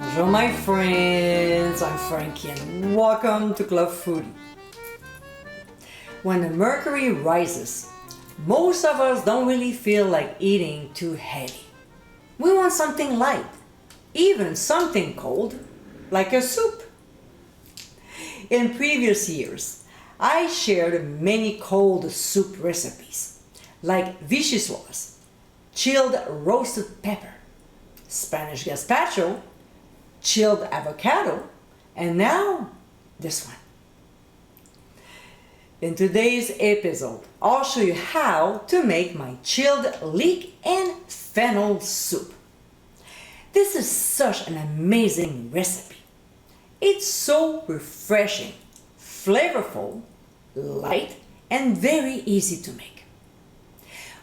Bonjour my friends, I'm Frankie and welcome to Club Foodie. When the mercury rises, most of us don't really feel like eating too heavy. We want something light, even something cold, like a soup. In previous years, I shared many cold soup recipes, like vichyssoise, chilled roasted pepper, Spanish gazpacho, chilled avocado, and now this one. In today's episode, I'll show you how to make my chilled leek and fennel soup. This is such an amazing recipe. It's so refreshing, flavorful, light, and very easy to make.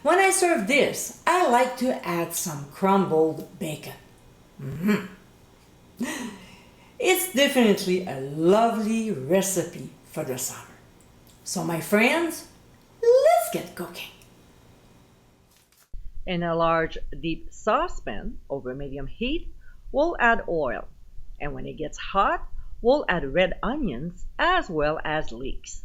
When I serve this, I like to add some crumbled bacon. It's definitely a lovely recipe for the summer. So my friends, let's get cooking. In a large deep saucepan over medium heat, we'll add oil. And when it gets hot, we'll add red onions as well as leeks.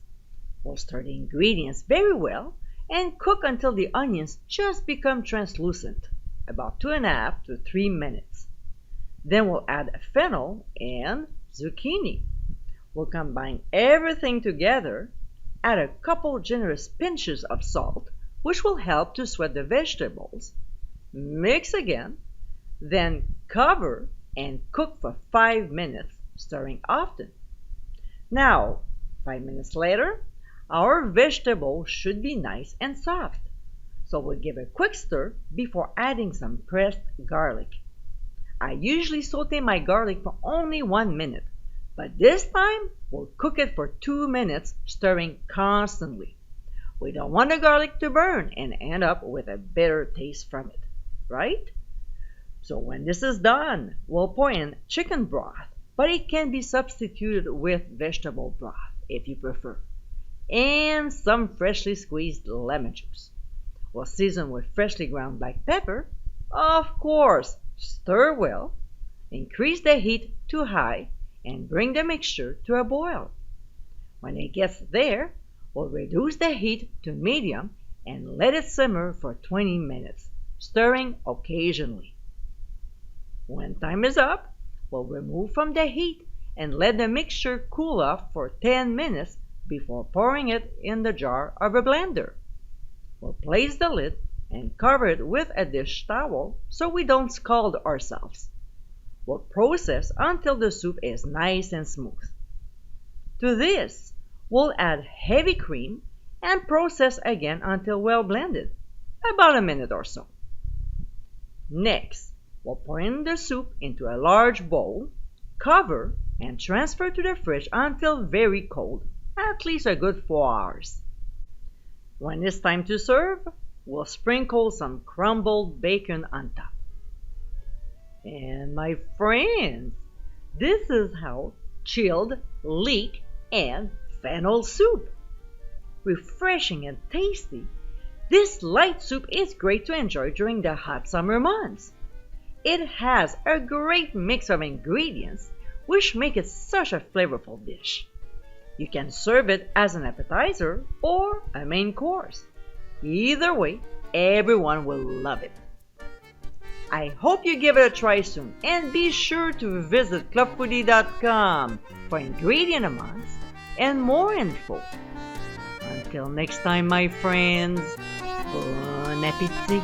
We'll stir the ingredients very well and cook until the onions just become translucent, about 2.5 to 3 minutes. Then we'll add fennel and zucchini. We'll combine everything together, add a couple generous pinches of salt, which will help to sweat the vegetables, mix again, then cover and cook for 5 minutes, stirring often. Now, 5 minutes later, our vegetables should be nice and soft, so we'll give a quick stir before adding some pressed garlic. I usually saute my garlic for only 1 minute, but this time we'll cook it for 2 minutes, stirring constantly. We don't want the garlic to burn and end up with a bitter taste from it, right? So when this is done, we'll pour in chicken broth, but it can be substituted with vegetable broth if you prefer, and some freshly squeezed lemon juice. We'll season with freshly ground black pepper, of course. Stir well, increase the heat to high, and bring the mixture to a boil. When it gets there, we'll reduce the heat to medium and let it simmer for 20 minutes, stirring occasionally. When time is up, we'll remove from the heat and let the mixture cool off for 10 minutes before pouring it in the jar of a blender. We'll place the lid and cover it with a dish towel so we don't scald ourselves. We'll process until the soup is nice and smooth. To this, we'll add heavy cream and process again until well blended, about a minute or so. Next, we'll pour in the soup into a large bowl, cover, and transfer to the fridge until very cold, at least a good 4 hours. When it's time to serve, we'll sprinkle some crumbled bacon on top. And my friends, this is how chilled leek and fennel soup. Refreshing and tasty, this light soup is great to enjoy during the hot summer months. It has a great mix of ingredients which make it such a flavorful dish. You can serve it as an appetizer or a main course. Either way, everyone will love it. I hope you give it a try soon, and be sure to visit clubfoodie.com for ingredient amounts and more info. Until next time, my friends, bon appétit!